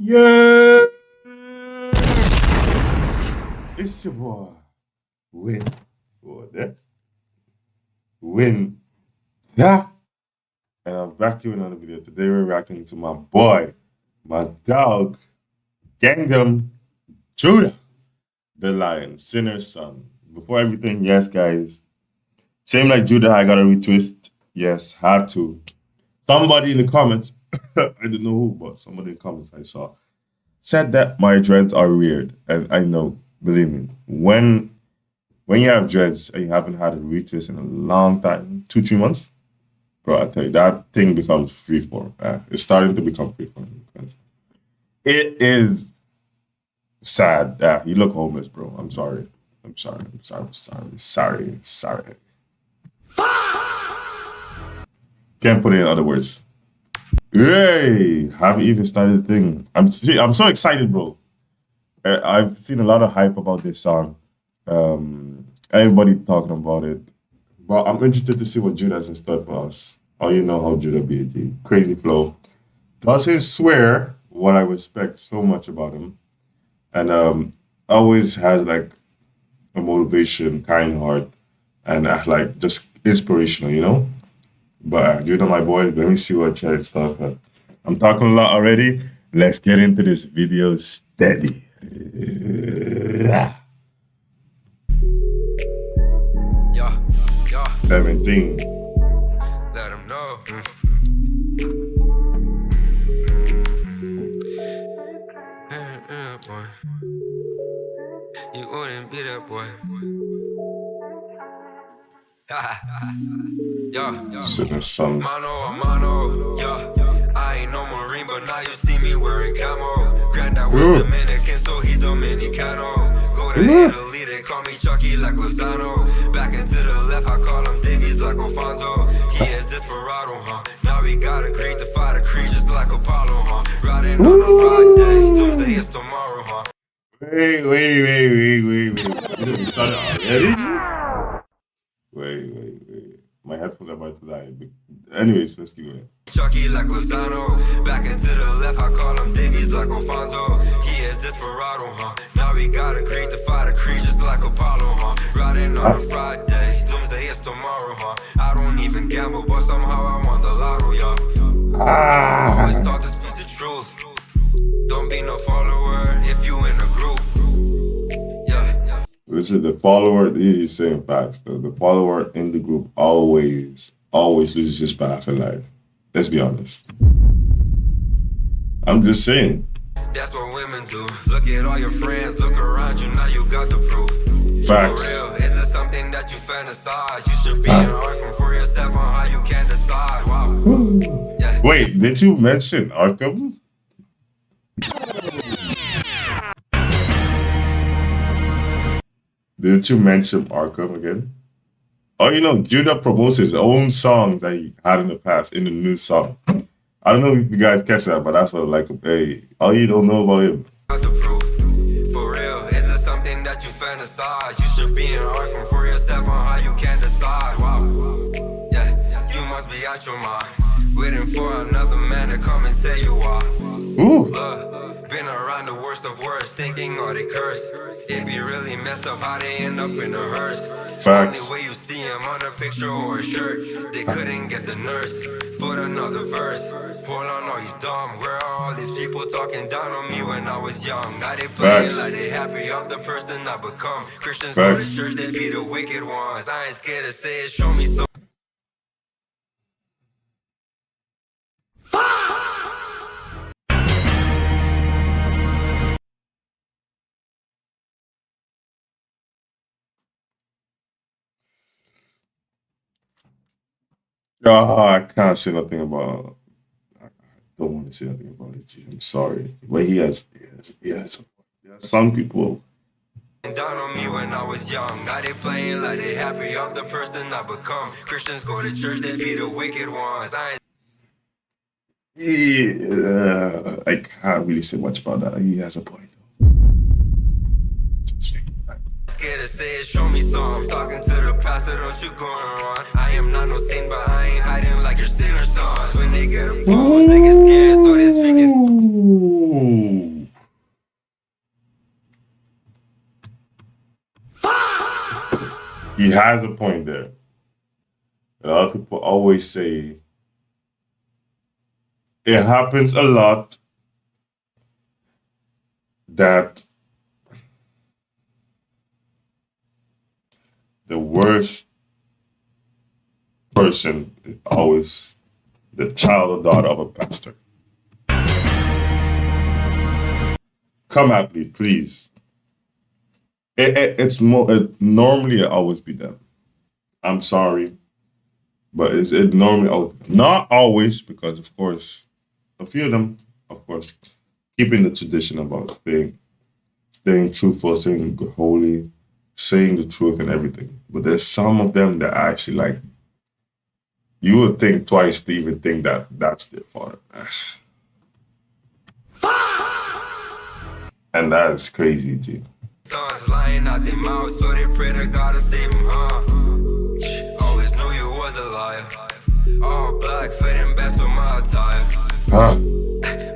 Yeah, it's your boy, Win. What? Win. Yeah. And I'm back here with another video. Today we're reacting to my boy, my dog, Gangnam Judah, the lion, sinner's son. Before everything, yes, guys. Same like Judah, I got a retwist. Yes, had to. Somebody in the comments, I don't know who, but somebody in the comments I saw said that my dreads are weird. And I know, believe me, when you have dreads and you haven't had a retwist in a long time, 2, 3 months, bro, I tell you, that thing becomes freeform. It's starting to become freeform because it is sad. You look homeless, bro. I'm sorry. I'm sorry. I'm sorry. I'm sorry. Sorry. Sorry. Can't put it in other words. Hey, haven't even started the thing. I'm so excited, bro. I've seen a lot of hype about this song. Everybody talking about it. But I'm interested to see what Judah has in store for us. Oh, you know how Judah be, G. Crazy flow. Doesn't swear, what I respect so much about him. And always has like a motivation, kind heart, and like just inspirational, you know? But Judah, my boy, let me see what Chad stuff. I'm talking a lot already. Let's get into this video steady. Yeah, yeah, 17. let him know. Boy. You wouldn't be that boy. Yeah, Sinner's son. mano a mano, yeah. I ain't no Marine, but now you see me wearing camo. Granddad was Dominican, so he Dominicano. Go to Italy, they call me Chucky like Lozano. Back into the left, I call him Davies like Alfonso. He is desperado, huh? Now we gotta create to fight a creed just like Apollo, huh? Riding on a Friday, Tuesday is tomorrow, huh? Wait. You didn't start already? Wait. My headphones are about to die. Anyways, let's keep going. Chucky like Lozano. Back into the left, I call him Davies like Alfonso. He is desperado, huh? Now we gotta create to fight a creed just like Apollo, huh? Riding on a Friday, doomsday is tomorrow, huh? I don't even gamble, but somehow I won the lotto, y'all. Always taught to speak the truth. Don't be no follower if you in a group. Yeah. Which is the follower, he's saying facts though. The follower in the group always loses his path in life. Let's be honest. I'm just saying. That's what women do. Look at all your friends, look around you, now you got the proof. Facts. For real, is it something that you fantasize? You should be an Arkham for yourself on how you can decide. Wow. Yeah. Wait, did you mention Arkham? Didn't you mention Arkham again? Oh, you know, Judah promotes his own songs that he had in the past in the new song. I don't know if you guys catch that, but that's what I like. Hey, all you don't know about him. Got the proof. For real, is it something that you fantasize? You should be an Arkham for yourself on how you can decide. Wow. Yeah, you must be out your mind, waiting for another man to come and tell you why. Ooh. Look, been around the worst of worst, thinking all they curse. It be really messed up how they end up in a hearse. Facts. Only way you see him on a picture or a shirt. They couldn't get the nurse. Put another verse. Hold on, are you dumb? Where are all these people talking down on me when I was young? Now they playing Facts. like they happy of the person I become. Christians Facts. go to church, they be the wicked ones. I ain't scared to say it, show me some. Oh, I can't say nothing about. I don't want to say nothing about it. G. I'm sorry, but he has some people. Down on me when I was young. Now they playing like they happy of the person I become. Christians go to church, they be the wicked ones. I ain't Yeah, I can't really say much about that. He has a point. Just think back. scared to say it, show me some. Talking to the pastor, don't you going on? I am not no saint, but I ain't hiding like your sinner sons. When they get a pose, they get scared, so they speak it. he has a point there. A lot of people always say it happens a lot that the worst person is always the child or daughter of a pastor. Come at me, please. It's more. Normally, it always be them. I'm sorry, but it normally not always because of course a few of them, of course, keeping the tradition about staying truthful, staying holy, saying the truth and everything. But there's some of them that actually like you would think twice to even think that that's their father. And that is crazy, G. Sons lying out their mouths, so they pray to God to save them, huh? Always knew you was a liar. All black, fitting best with my attire. Huh?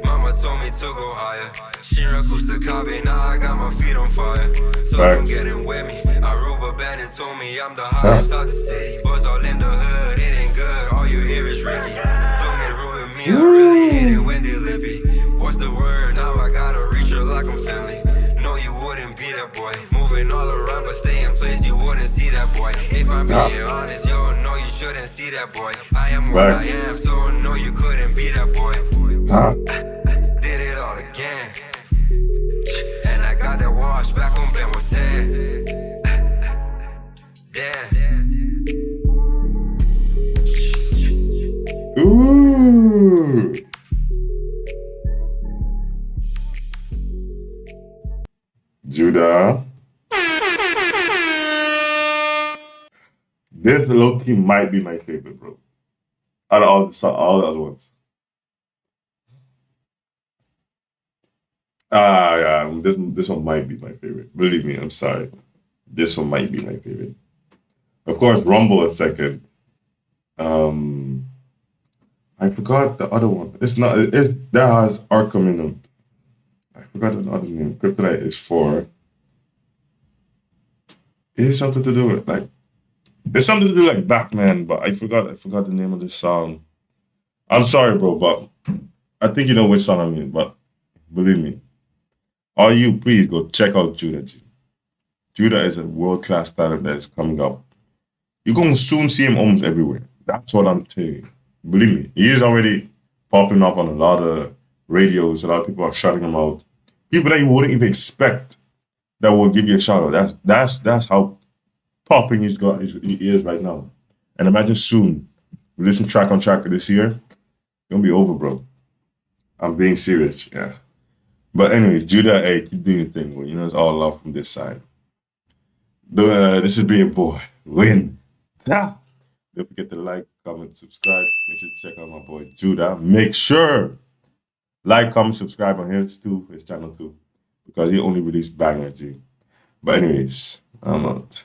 Mama told me to go higher. Shirakusa Kabe, now I got my feet on fire. So don't get in with me. Aruba Bandit told me I'm the hottest out the city. Boys all in the hood, it ain't good. All you hear is Ricky. Don't get rude with me, I really hate it when they lippy. What's the word? Now I gotta reach her like I'm family. No, you wouldn't be that boy. Moving all around, but stay in place, you wouldn't see that boy. If I'm being honest, yo, no, you shouldn't see that boy. I am what I am, so no, you couldn't be that boy. Did it all again. And I got that wash back when Ben was 10. Damn. Ooh. Judah. This low key might be my favorite, bro. Out of all the other ones. Yeah, this one might be my favorite. Believe me, I'm sorry. This one might be my favorite. Of course, Rumble at second. I forgot the other one. It's not. That has Arkham in them. I forgot the other name. Kryptonite is four. It has something to do with like. It's something to do like Batman, but I forgot. I forgot the name of the song. I'm sorry, bro, but I think you know which song I mean. But believe me, all you please go check out Judah. G. Judah is a world class talent that is coming up. You're gonna soon see him almost everywhere. That's what I'm telling you. Believe me, he is already popping up on a lot of radios. A lot of people are shouting him out. People that you wouldn't even expect that will give you a shout out. That's how popping he is right now. And imagine soon, releasing track on track this year, it's gonna be over, bro. I'm being serious, yeah. But anyways, Judah, hey, keep doing your thing, bro. You know it's all love from this side. This is being boy. Win. Yeah. Don't forget to like, comment, subscribe. Make sure to check out my boy Judah. Make sure like, comment, subscribe on his channel too, because he only released bangers, G. But anyways, I'm out.